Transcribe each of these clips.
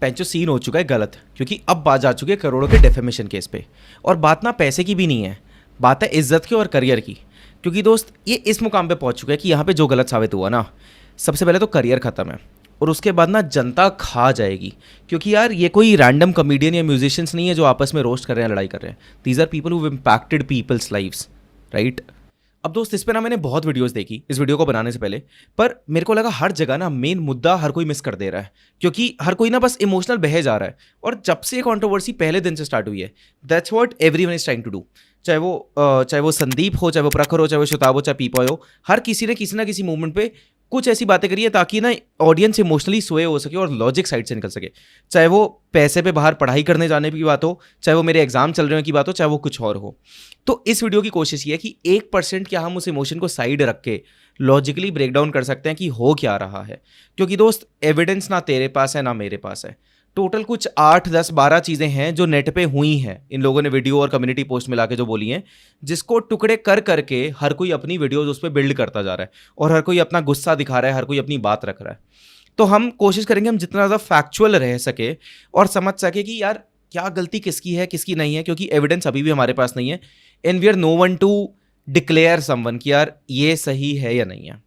पैंचो scene हो चुका है गलत, क्योंकि अब बात जा चुकी है करोड़ों के डेफेमेशन केस पे। और बात ना पैसे की भी नहीं है, बात है इज्जत की और करियर की। क्योंकि दोस्त ये इस मुकाम पे पहुंच चुका है कि यहाँ पे जो गलत साबित हुआ ना, सबसे पहले तो करियर ख़त्म है और उसके बाद ना जनता खा जाएगी। क्योंकि यार ये कोई रैंडम कॉमेडियन या म्यूजिशियंस नहीं है जो आपस में रोस्ट कर रहे हैं, लड़ाई कर रहे हैं। These are people who impacted people's lives, right. अब दोस्त इस पे ना मैंने बहुत वीडियोस देखी इस वीडियो को बनाने से पहले, पर मेरे को लगा हर जगह ना मेन मुद्दा हर कोई मिस कर दे रहा है। क्योंकि हर कोई ना बस इमोशनल बहे जा रहा है। और जब से ये कंट्रोवर्सी पहले दिन से स्टार्ट हुई है, that's what everyone is trying to do. चाहे वो संदीप हो, चाहे वो प्रखर हो, चाहे वो शताब हो, चाहे पीपॉय हो, हर किसी ने किसी ना किसी मूवमेंट पे कुछ ऐसी बातें करी है ताकि ना ऑडियंस इमोशनली सोए हो सके और लॉजिक साइड से निकल सके। चाहे वो पैसे पे बाहर पढ़ाई करने जाने की बात हो, चाहे वो मेरे एग्जाम चल रहे हो की बात हो, चाहे वो कुछ और हो। तो इस वीडियो की कोशिश ये है कि 1% क्या हम उस इमोशन को साइड रख के लॉजिकली ब्रेक डाउन कर सकते हैं कि हो क्या रहा है। क्योंकि दोस्त एविडेंस ना तेरे पास है ना मेरे पास है। टोटल कुछ 8, 10, 12 चीज़ें हैं जो नेट पे हुई हैं, इन लोगों ने वीडियो और कम्युनिटी पोस्ट मिला के जो बोली हैं, जिसको टुकड़े कर करके हर कोई अपनी वीडियोज उस पर बिल्ड करता जा रहा है और हर कोई अपना गुस्सा दिखा रहा है, हर कोई अपनी बात रख रहा है। तो हम कोशिश करेंगे हम जितना ज़्यादा फैक्चुअल रह सके और समझ सके कि यार क्या गलती किसकी है किसकी नहीं है, क्योंकि एविडेंस अभी भी हमारे पास नहीं है and we are no one to declare someone कि यार ये सही है या नहीं है।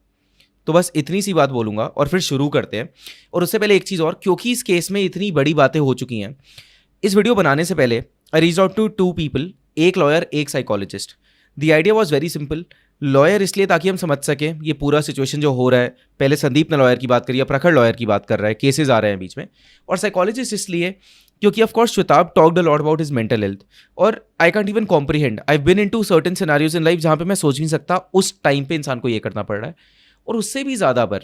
तो बस इतनी सी बात बोलूँगा और फिर शुरू करते हैं। और उससे पहले एक चीज़ और, क्योंकि इस केस में इतनी बड़ी बातें हो चुकी हैं, इस वीडियो बनाने से पहले I reach out to 2 people, एक लॉयर एक psychologist. The idea was very simple. Lawyer इसलिए ताकि हम समझ सकें ये पूरा सिचुएशन जो हो रहा है, पहले संदीप ने लॉयर की बात करी है, प्रखर लॉयर की बात कर रहा है, केसेस आ रहे हैं बीच में। और साइकोलॉजिस्ट इसलिए क्योंकि of course Shwetab talked a lot about his mental health और I can't even comprehend, I been into certain scenarios in life जहाँ पे मैं सोच नहीं सकता उस टाइम पे इंसान को ये करना पड़ रहा है। और उससे भी ज़्यादा पर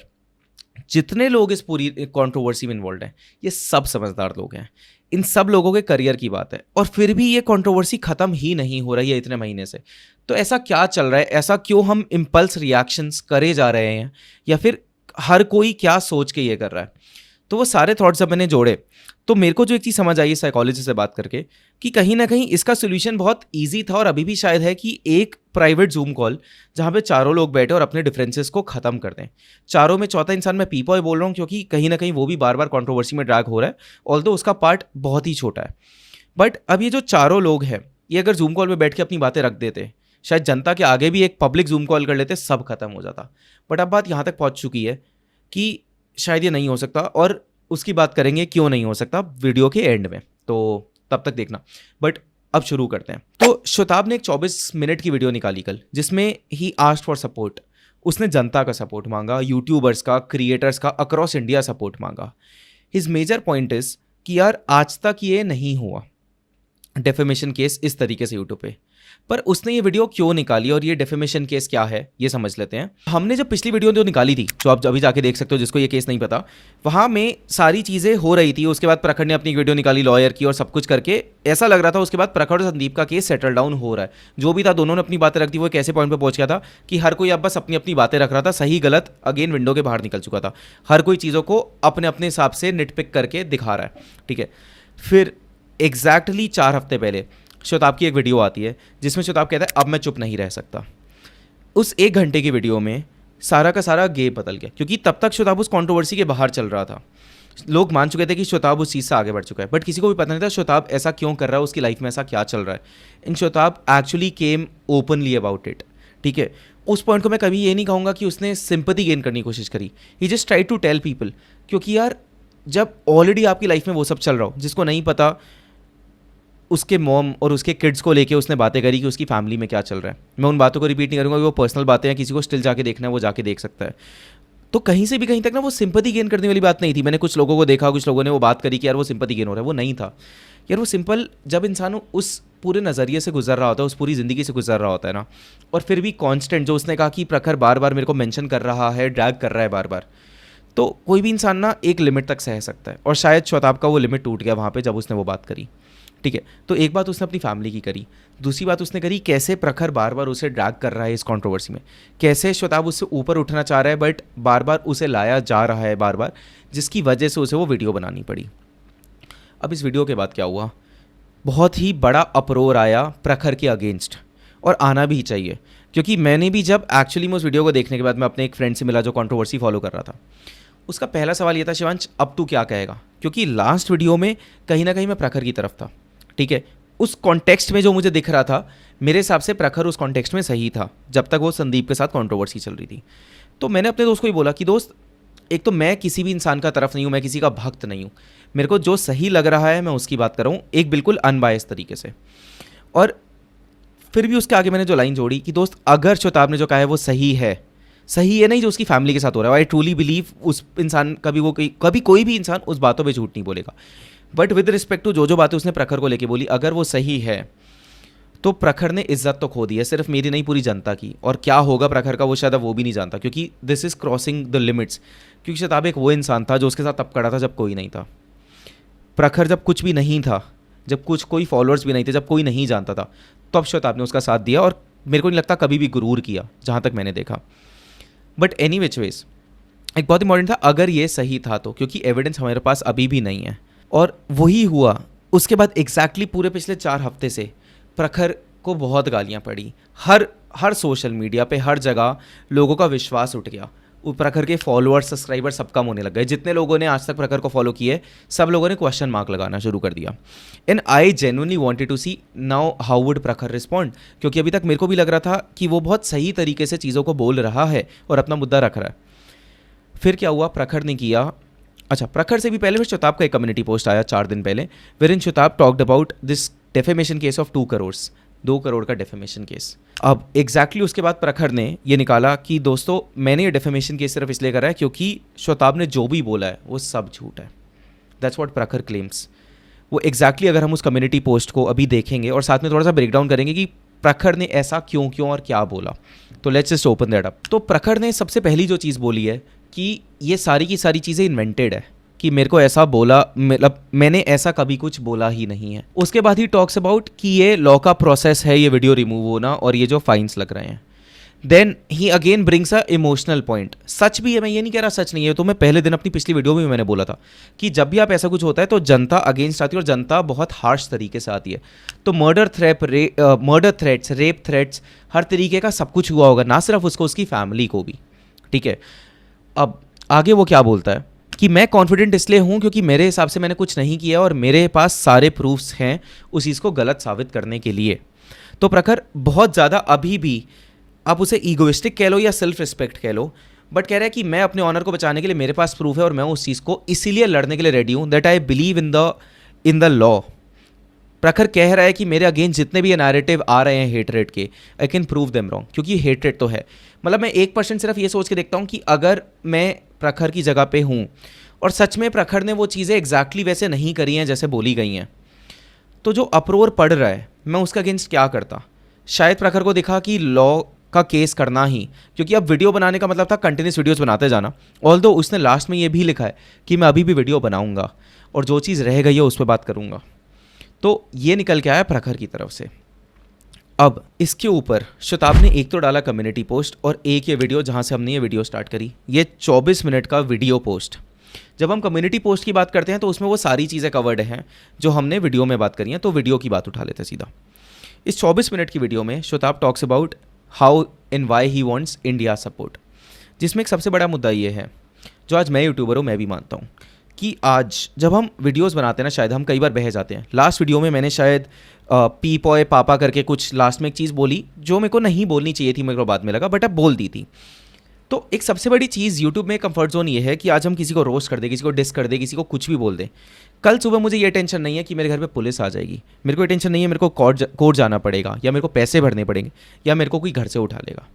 जितने लोग इस पूरी कंट्रोवर्सी में इन्वॉल्व हैं, ये सब समझदार लोग हैं। इन सब लोगों के करियर की बात है और फिर भी ये कंट्रोवर्सी ख़त्म ही नहीं हो रही है इतने महीने से। तो ऐसा क्या चल रहा है, ऐसा क्यों हम इम्पल्स रिएक्शंस करे जा रहे हैं, या फिर हर कोई क्या सोच के ये कर रहा है। तो वो सारे थॉट्स जब मैंने जोड़े तो मेरे को जो एक चीज़ समझ आई साइकोलॉजिस्ट से बात करके कि कहीं ना कहीं इसका सोल्यूशन बहुत इजी था और अभी भी शायद है कि एक प्राइवेट जूम कॉल जहाँ पे चारों लोग बैठे और अपने डिफरेंसेस को ख़त्म कर दें। चारों में चौथा इंसान मैं पीपॉय बोल रहा हूँ क्योंकि कहीं ना कहीं वो भी बार बार कंट्रोवर्सी में ड्रैग हो रहा है, ऑल्दो उसका पार्ट बहुत ही छोटा है। बट अब ये जो चारों लोग हैं, ये अगर जूम कॉल पर बैठ के अपनी बातें रख देते, शायद जनता के आगे भी एक पब्लिक जूम कॉल कर लेते, सब खत्म हो जाता। बट अब बात यहाँ तक पहुँच चुकी है कि शायद ये नहीं हो सकता और उसकी बात करेंगे क्यों नहीं हो सकता वीडियो के एंड में, तो तब तक देखना। बट अब शुरू करते हैं। तो श्वेताब ने एक 24 मिनट की वीडियो निकाली कल, जिसमें ही आस्क्ड फॉर सपोर्ट। उसने जनता का सपोर्ट मांगा, यूट्यूबर्स का, क्रिएटर्स का, अक्रॉस इंडिया सपोर्ट मांगा। हिज मेजर पॉइंट इज कि यार आज तक ये नहीं हुआ डेफेमेशन केस इस तरीके से यूट्यूब पे, पर उसने ये वीडियो क्यों निकाली और ये डेफेमेशन केस क्या है ये समझ लेते हैं। हमने जब पिछली वीडियो जो निकाली थी, जो आप अभी जाके देख सकते हो जिसको ये केस नहीं पता, वहाँ में सारी चीज़ें हो रही थी। उसके बाद प्रखर ने अपनी वीडियो निकाली लॉयर की और सब कुछ करके ऐसा लग रहा था उसके बाद प्रखर और संदीप का केस सेटल डाउन हो रहा है। जो भी था दोनों ने अपनी बातें रख दी। वो एक ऐसे पॉइंट पर पहुंच गया था कि हर कोई अब बस अपनी अपनी बातें रख रहा था, सही गलत अगेन विंडो के बाहर निकल चुका था। हर कोई चीज़ों को अपने अपने हिसाब से निटपिक करके दिखा रहा है, ठीक है। फिर एग्जैक्टली 4 हफ्ते पहले श्वेताब की एक वीडियो आती है जिसमें श्वेताब कहता है अब मैं चुप नहीं रह सकता। उस 1 घंटे की वीडियो में सारा का सारा गेम बदल गया, क्योंकि तब तक श्वेताब उस कंट्रोवर्सी के बाहर चल रहा था। लोग मान चुके थे कि श्वेताब उस चीज़ से आगे बढ़ चुका है, बट किसी को भी पता नहीं था श्वेताब ऐसा क्यों कर रहा है, उसकी लाइफ में ऐसा क्या चल रहा है। इन Shwetab actually came openly about it, ठीक है। उस पॉइंट को मैं कभी ये नहीं कहूँगा कि उसने सिंपैथी गेन करने की कोशिश करी। He just try to tell people, क्योंकि यार जब ऑलरेडी आपकी लाइफ में वो सब चल रहा हो, जिसको नहीं पता उसके मॉम और उसके किड्स को लेके उसने बातें करी कि उसकी फैमिली में क्या चल रहा है। मैं उन बातों को रिपीट नहीं करूँगा कि वो पर्सनल बातें हैं, किसी को स्टिल जाके देखना है वो जाके देख सकता है। तो कहीं से भी कहीं तक ना वो सिंपैथी गेन करने वाली बात नहीं थी। मैंने कुछ लोगों को देखा, कुछ लोगों ने वो बात करी कि यार वो सिंपैथी गेन हो रहा है, वो नहीं था यार। वो सिंपल जब इंसान उस पूरे नज़रिए से गुजर रहा होता है, उस पूरी ज़िंदगी से गुजर रहा होता है ना, और फिर भी कॉन्स्टेंट जो उसने कहा कि प्रखर बार बार मेरे को मेंशन कर रहा है, ड्रैग कर रहा है बार बार, तो कोई भी इंसान ना एक लिमिट तक सह सकता है। और शायद श्वेताब का वो लिमिट टूट गया वहाँ पे जब उसने वो बात करी, ठीक है। तो एक बात उसने अपनी फैमिली की करी, दूसरी बात उसने करी कैसे प्रखर बार बार उसे ड्रैग कर रहा है इस कंट्रोवर्सी में, कैसे श्वेताब उससे ऊपर उठना चाह रहा है बट बार बार उसे लाया जा रहा है बार बार, जिसकी वजह से उसे वो वीडियो बनानी पड़ी। अब इस वीडियो के बाद क्या हुआ, बहुत ही बड़ा अपरोर आया प्रखर के अगेंस्ट, और आना भी चाहिए, क्योंकि मैंने भी जब एक्चुअली में उस वीडियो को देखने के बाद मैं अपने एक फ्रेंड से मिला जो कंट्रोवर्सी फॉलो कर रहा था, उसका पहला सवाल ये था, शिवांश अब तू क्या कहेगा, क्योंकि लास्ट वीडियो में कहीं ना कहीं मैं प्रखर की तरफ था, ठीक है। उस कॉन्टेक्स्ट में जो मुझे दिख रहा था, मेरे हिसाब से प्रखर उस कॉन्टेक्स्ट में सही था जब तक वो संदीप के साथ कंट्रोवर्सी चल रही थी। तो मैंने अपने दोस्त को ही बोला कि दोस्त, एक तो मैं किसी भी इंसान का तरफ नहीं हूँ, मैं किसी का भक्त नहीं हूँ, मेरे को जो सही लग रहा है मैं उसकी बात कर रहा हूँ, एक बिल्कुल अनबायस तरीके से। और फिर भी उसके आगे मैंने जो लाइन जोड़ी कि दोस्त, अगर शोताब ने जो कहा है वो सही है नहीं जो उसकी फैमिली के साथ हो रहा है, आई ट्रूली बिलीव उस इंसान कभी कोई भी इंसान उस बातों पे झूठ नहीं बोलेगा, बट विद रिस्पेक्ट टू जो बातें उसने प्रखर को लेके बोली, अगर वो सही है तो प्रखर ने इज्जत तो खो दी है, सिर्फ मेरी नहीं पूरी जनता की। और क्या होगा प्रखर का वो शायद वो भी नहीं जानता, क्योंकि this is crossing the limits. क्योंकि शोताब एक वो इंसान था जो उसके साथ तब खड़ा था जब कोई नहीं था। प्रखर जब कुछ भी नहीं था, जब कोई फॉलोअर्स भी नहीं थे, जब कोई नहीं जानता था, तब शोताब ने उसका साथ दिया, और मेरे को नहीं लगता कभी भी गुरूर किया, जहाँ तक मैंने देखा। बट एनी विच वेज एक बहुत इंपॉर्टेंट था, अगर ये सही था तो, क्योंकि एविडेंस हमारे पास अभी भी नहीं है। और वही हुआ। उसके बाद एग्जैक्टली पूरे पिछले 4 हफ्ते से प्रखर को बहुत गालियाँ पड़ी, हर सोशल मीडिया पे, हर जगह लोगों का विश्वास उठ गया। प्रखर के फॉलोअर्स, सब्सक्राइबर सब कम होने लग गए। जितने लोगों ने आज तक प्रखर को फॉलो किए, सब लोगों ने क्वेश्चन मार्क लगाना शुरू कर दिया। And I genuinely wanted to see now how would Prakhar respond, क्योंकि अभी तक मेरे को भी लग रहा था कि वो बहुत सही तरीके से चीज़ों को बोल रहा है और अपना मुद्दा रख रहा है। फिर क्या हुआ, प्रखर ने किया, अच्छा प्रखर से भी पहले फिर शोताब का एक कम्युनिटी पोस्ट आया 4 दिन पहले, where in Shwetabh talked about this defamation case of 2 crore, 2 crore का डेफेमेशन केस। अब एग्जैक्टली उसके बाद प्रखर ने ये निकाला कि दोस्तों, मैंने ये डेफेमेशन केस सिर्फ इसलिए करा है क्योंकि शोताब ने जो भी बोला है वो सब झूठ है। दैट्स व्हाट प्रखर क्लेम्स। वो एग्जैक्टली अगर हम उस कम्युनिटी पोस्ट को अभी देखेंगे और साथ में थोड़ा सा ब्रेक डाउन करेंगे कि प्रखर ने ऐसा क्यों और क्या बोला, तो let's just open that up. तो प्रखर ने सबसे पहली जो चीज़ बोली है कि ये सारी की सारी चीज़ें इन्वेंटेड है, कि मेरे को ऐसा बोला, मतलब मैंने ऐसा कभी कुछ बोला ही नहीं है। उसके बाद ही टॉक्स अबाउट कि ये लॉ का प्रोसेस है, ये वीडियो रिमूव होना और ये जो फाइन्स लग रहे हैं। Then he again brings a emotional point. सच भी है, मैं ये नहीं कह रहा सच नहीं है, तो मैं पहले दिन अपनी पिछली वीडियो में भी मैंने बोला था कि जब भी आप ऐसा कुछ होता है तो जनता अगेंस्ट आती है, और जनता बहुत हार्श तरीके से आती है। तो मर्डर थ्रेट्स, रेप थ्रेट्स, हर तरीके का सब कुछ हुआ होगा, ना सिर्फ उसको, उसकी फैमिली को भी, ठीक है। अब आगे वो क्या बोलता है कि मैं कॉन्फिडेंट इसलिए हूँ क्योंकि मेरे हिसाब से मैंने कुछ नहीं किया और मेरे पास सारे प्रूफ्स हैं उस चीज़ को गलत साबित करने के लिए। तो प्रखर बहुत ज़्यादा अभी भी, आप उसे ईगोइस्टिक कह लो या सेल्फ रिस्पेक्ट कह लो, बट कह रहा है कि मैं अपने ऑनर को बचाने के लिए, मेरे पास प्रूफ है और मैं उस चीज़ को इसीलिए लड़ने के लिए रेडी हूँ, that I believe in the law. प्रखर कह रहा है कि मेरे अगेंस्ट जितने भी ये नैरेटिव आ रहे हैं हेटरेट के, I can prove them wrong, क्योंकि हेटरेट तो है। मतलब मैं 1% सिर्फ ये सोच के देखता हूँ कि अगर मैं प्रखर की जगह पे हूँ और सच में प्रखर ने वो चीज़ें एग्जैक्टली वैसे नहीं करी हैं जैसे बोली गई हैं, तो जो अप्रोर पड़ रहा है मैं उसका अगेंस्ट क्या करता। शायद प्रखर को दिखा कि लॉ का केस करना ही, क्योंकि अब वीडियो बनाने का मतलब था कंटिन्यूस वीडियोस बनाते जाना। ऑल्दो उसने लास्ट में ये भी लिखा है कि मैं अभी भी वीडियो बनाऊंगा और जो चीज़ रह गई है उस पर बात करूंगा। तो ये निकल के आया प्रखर की तरफ से। अब इसके ऊपर शोताब ने एक तो डाला कम्युनिटी पोस्ट और एक ये वीडियो जहाँ से हमने ये वीडियो स्टार्ट करी, ये 24 मिनट का वीडियो पोस्ट। जब हम कम्युनिटी पोस्ट की बात करते हैं तो उसमें वो सारी चीज़ें कवर्ड हैं जो हमने वीडियो में बात करी हैं, तो वीडियो की बात उठा लेते हैं सीधा। इस 24 मिनट की वीडियो में Shwetabh talks about how and why he wants India support, जिसमें एक सबसे बड़ा मुद्दा ये है, जो आज मैं यूट्यूबर हूँ मैं भी मानता हूँ, कि आज जब हम वीडियोस बनाते हैं ना, शायद हम कई बार बह जाते हैं। लास्ट वीडियो में मैंने शायद पी पॉय पापा करके कुछ लास्ट में एक चीज़ बोली जो मेरे को नहीं बोलनी चाहिए थी, मेरे को बाद में लगा, बट अब बोल दी थी। तो एक सबसे बड़ी चीज़ यूट्यूब में कंफर्ट जोन ये है कि आज हम किसी को रोस्ट कर दे, किसी को डिस कर दे, किसी को कुछ भी बोल दें। कल सुबह मुझे ये टेंशन नहीं है कि मेरे घर पे पुलिस आ जाएगी, मेरे को टेंशन नहीं है मेरे को कोर्ट जाना पड़ेगा, या मेरे को पैसे भरने पड़ेंगे, या मेरे को कोई घर से उठा लेगा।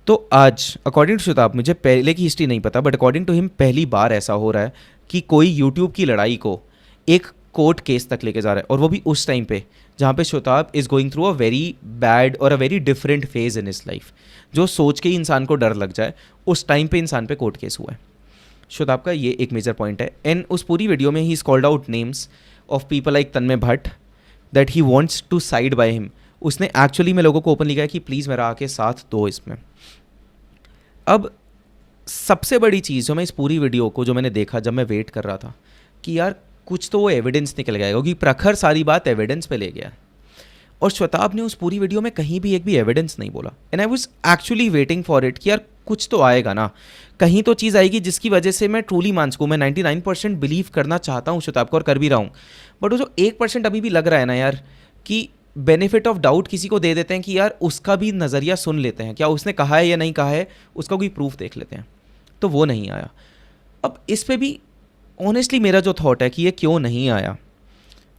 तो आज अकॉर्डिंग टू शोताब, मुझे पहले की हिस्ट्री नहीं पता, बट अकॉर्डिंग टू हिम पहली बार ऐसा हो रहा है कि कोई यूट्यूब की लड़ाई को एक कोर्ट केस तक लेके जा रहा है, और वो भी उस टाइम पे जहाँ पे Shwetabh is going through a very bad और a very different phase in his life. जो सोच के ही इंसान को डर लग जाए, उस टाइम पे इंसान पे कोर्ट केस हुआ है। शोताब का ये एक मेजर पॉइंट है। एंड उस पूरी वीडियो में he is called out names of people like Tanmay Bhatt that he wants to side by him. उसने एक्चुअली में लोगों को ओपनली कहा कि प्लीज़ मेरा आके साथ दो इसमें। अब सबसे बड़ी चीज़ जो मैं इस पूरी वीडियो को, जो मैंने देखा जब मैं वेट कर रहा था कि यार कुछ तो वो एविडेंस निकल गया, क्योंकि प्रखर सारी बात एविडेंस पे ले गया और शोताब ने उस पूरी वीडियो में कहीं भी एक भी एविडेंस नहीं बोला। And I was actually waiting for it कि यार कुछ तो आएगा ना, कहीं तो चीज़ आएगी जिसकी वजह से मैं ट्रूली मान सकूँ। मैं 99% बिलीव करना चाहता हूँ श्वेताब को और कर भी रहा हूँ, बट वो जो 1% अभी भी लग रहा है ना यार, कि बेनिफिट ऑफ डाउट किसी को दे देते हैं कि यार उसका भी नज़रिया सुन लेते हैं, क्या उसने कहा है या नहीं कहा है, उसका कोई प्रूफ देख लेते हैं, तो वो नहीं आया। अब इस पे भी ऑनेस्टली मेरा जो थॉट है कि ये क्यों नहीं आया,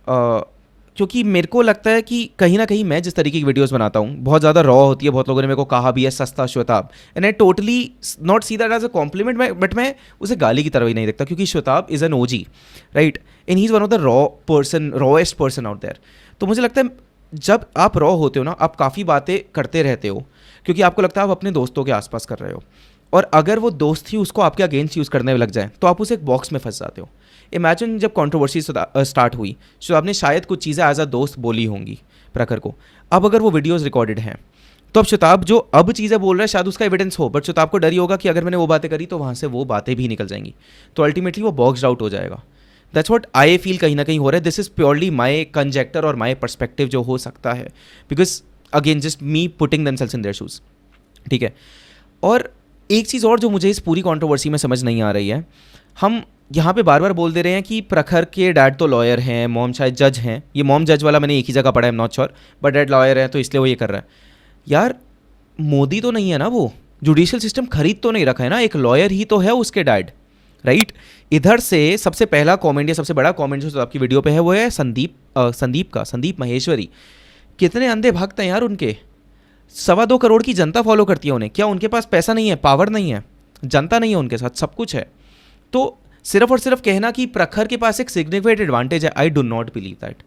क्योंकि मेरे को लगता है कि कहीं ना कहीं मैं जिस तरीके की वीडियोस बनाता हूँ बहुत ज़्यादा रॉ होती है। बहुत लोगों ने मेरे को कहा भी है सस्ता Shwetabh, and I totally not see that as a compliment, but मैं उसे गाली की तरह ही नहीं देखता, क्योंकि Shwetabh is an OG, right, and he is one of the rawest person out there. तो मुझे लगता है जब आप रॉ होते हो ना, आप काफ़ी बातें करते रहते हो, क्योंकि आपको लगता है आप अपने दोस्तों के आसपास कर रहे हो, और अगर वो दोस्त ही उसको आपके अगेंस्ट यूज़ करने में लग जाए तो आप उसे एक बॉक्स में फंस जाते हो। इमेजिन जब कंट्रोवर्सी स्टार्ट हुई, तो आपने शायद कुछ चीज़ें एज अ दोस्त बोली होंगी प्रखर को। अब अगर वो वीडियोस रिकॉर्डेड हैं तो अब श्वेताब जो अब चीज़ें बोल रहा है शायद उसका एविडेंस हो, बट श्वेताब को डर ही होगा कि अगर मैंने वो बातें करी तो वहाँ से वो बातें भी निकल जाएंगी, तो अल्टीमेटली वो बॉक्स्ड आउट हो जाएगा। दैट्स व्हाट आई फील कहीं ना कहीं हो रहा है। दिस इज़ प्योरली माई कंजेक्टर और माई पर्सपेक्टिव जो हो सकता है, because again just me putting themselves in their shoes, ठीक है। और एक चीज़ और जो मुझे इस पूरी कंट्रोवर्सी में समझ नहीं आ रही है, हम यहाँ पे बार बार बोल दे रहे हैं कि प्रखर के डैड तो लॉयर हैं, मॉम शायद जज हैं। ये मॉम जज वाला मैंने एक ही जगह पढ़ा है, I am not sure, but dad lawyer है तो इसलिए वो ये कर रहा है। यार मोदी तो नहीं है ना, वो जुडिशियल सिस्टम खरीद तो नहीं रखा है ना, एक लॉयर ही तो है उसके डैड, राइट। इधर से सबसे पहला कॉमेंट या सबसे बड़ा कॉमेंट जो आपकी वीडियो पे है वो है संदीप महेश्वरी। कितने अंधे भक्त हैं यार उनके, 2.25 करोड़ की जनता फॉलो करती है उन्हें। क्या उनके पास पैसा नहीं है, पावर नहीं है, जनता नहीं है उनके साथ, सब कुछ है। तो सिर्फ और सिर्फ कहना कि प्रखर के पास एक सिग्निफिकेंट एडवांटेज है, I do not believe that.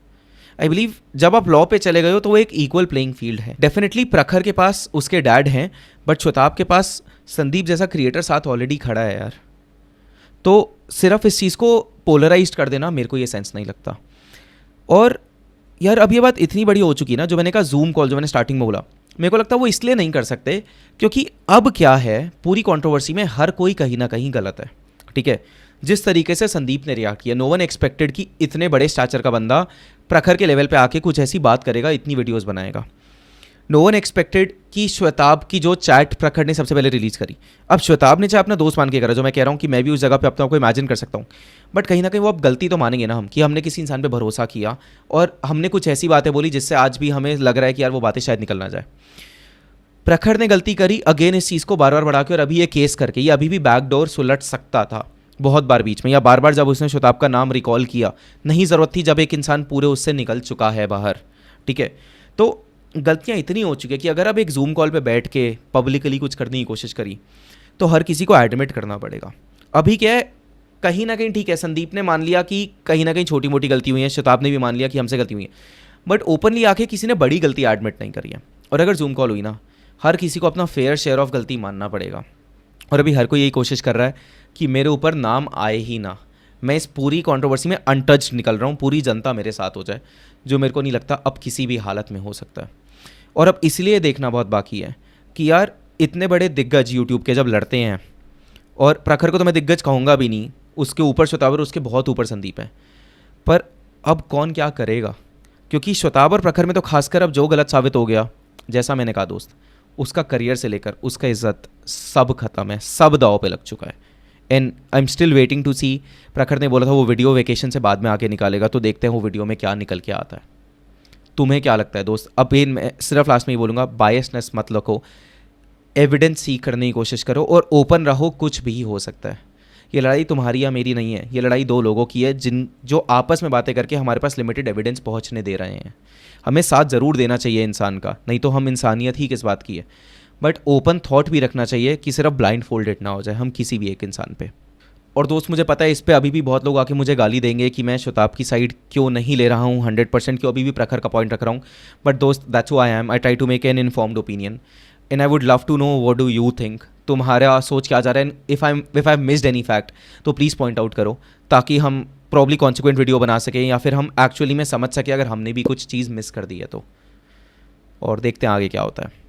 I believe जब आप लॉ पे चले गए हो तो वो एक इक्वल प्लेइंग फील्ड है। डेफिनेटली प्रखर के पास उसके डैड हैं, बट श्वेताब के पास संदीप जैसा क्रिएटर साथ ऑलरेडी खड़ा है यार। तो सिर्फ इस चीज़ को पोलराइज कर देना मेरे को ये सेंस नहीं लगता। और यार अब ये बात इतनी बड़ी हो चुकी ना, जो मैंने कहा जूम कॉल, जो मैंने स्टार्टिंग में बोला, मेरे को लगता है वो इसलिए नहीं कर सकते क्योंकि अब क्या है, पूरी कंट्रोवर्सी में हर कोई कहीं ना कहीं गलत है, ठीक है। जिस तरीके से संदीप ने रिएक्ट किया, नो वन एक्सपेक्टेड कि इतने बड़े स्टैचर का बंदा प्रखर के लेवल पे आके कुछ ऐसी बात करेगा, इतनी वीडियोस बनाएगा। नो वन एक्सपेक्टेड कि श्वेताब की जो चैट प्रखर ने सबसे पहले रिलीज करी, अब श्वेताब ने चाहे अपना दोस्त मान के करा, जो मैं कह रहा हूँ कि मैं भी उस जगह पे अपने को इमेजिन कर सकता हूँ, बट कहीं ना कहीं वो अब गलती तो मानेंगे ना हम, कि हमने किसी इंसान पे भरोसा किया और हमने कुछ ऐसी बातें बोली जिससे आज भी हमें लग रहा है कि यार वो बातें शायद निकल ना जाए। प्रखर ने गलती करी, अगेन इस चीज़ को बार बार बढ़ा के, और अभी ये केस करके ये अभी भी बैकडोर सुलट सकता था बहुत बार बीच में, या बार बार जब उसने श्वेताब का नाम रिकॉल किया, नहीं ज़रूरत थी जब एक इंसान पूरे उससे निकल चुका है बाहर, ठीक है। तो गलतियाँ इतनी हो चुकी है कि अगर अब एक जूम कॉल पे बैठ के पब्लिकली कुछ करने की कोशिश करी तो हर किसी को एडमिट करना पड़ेगा। अभी क्या है, कहीं ना कहीं ठीक है, संदीप ने मान लिया कि कहीं ना कहीं छोटी मोटी गलती हुई है, श्वेताब ने भी मान लिया कि हमसे गलती हुई है, बट ओपनली आके किसी ने बड़ी गलती एडमिट नहीं करी है। और अगर जूम कॉल हुई ना, हर किसी को अपना फेयर शेयर ऑफ गलती मानना पड़ेगा। और अभी हर कोई यही कोशिश कर रहा है कि मेरे ऊपर नाम आए ही ना, मैं इस पूरी कंट्रोवर्सी में अनटच्ड निकल रहा हूँ, पूरी जनता मेरे साथ हो जाए, जो मेरे को नहीं लगता अब किसी भी हालत में हो सकता है। और अब इसलिए देखना बहुत बाकी है कि यार इतने बड़े दिग्गज यूट्यूब के जब लड़ते हैं, और प्रखर को तो मैं दिग्गज कहूँगा भी नहीं, उसके ऊपर श्वेताब और उसके बहुत ऊपर संदीप है, पर अब कौन क्या करेगा, क्योंकि श्वेताब और प्रखर में तो खासकर अब जो गलत साबित हो गया, जैसा मैंने कहा दोस्त, उसका करियर से लेकर उसका इज्जत सब खत्म है, सब दाव पे लग चुका है। And I am still waiting to see, Prakhar ने बोला था वो वीडियो वेकेशन से बाद में आके निकालेगा, तो देखते हैं वो वीडियो में क्या निकल के आता है। तुम्हें क्या लगता है दोस्त? अब मैं सिर्फ लास्ट में ही बोलूँगा, बायसनेस मत रखो, एविडेंस सीख करने की कोशिश करो और ओपन रहो, कुछ भी हो सकता है। ये लड़ाई तुम्हारी या मेरी नहीं है, ये लड़ाई दो लोगों की है जो आपस में बातें करके हमारे पास लिमिटेड एविडेंस पहुंचने दे रहे हैं। हमें साथ ज़रूर देना चाहिए इंसान का, नहीं तो हम इंसानियत ही किस बात की है, बट ओपन थॉट भी रखना चाहिए कि सिर्फ ब्लाइंड फोल्डेड ना हो जाए हम किसी भी एक इंसान पे। और दोस्त मुझे पता है इस पे अभी भी बहुत लोग आके मुझे गाली देंगे कि मैं श्वेताब की साइड क्यों नहीं ले रहा हूँ 100%, क्यों अभी भी प्रखर का पॉइंट रख रहा हूँ, बट दोस्त that's who I am, I try to make an informed opinion and I would love to know what do you think, तुम्हारा सोच क्या जा रहा है। If I missed any fact तो प्लीज़ पॉइंट आउट करो, ताकि हम प्रॉब्ली कॉन्सिक्वेंट वीडियो बना सकें, या फिर हम एक्चुअली में समझ सकें अगर हमने भी कुछ चीज़ मिस कर दी है तो। और देखते हैं आगे क्या होता है।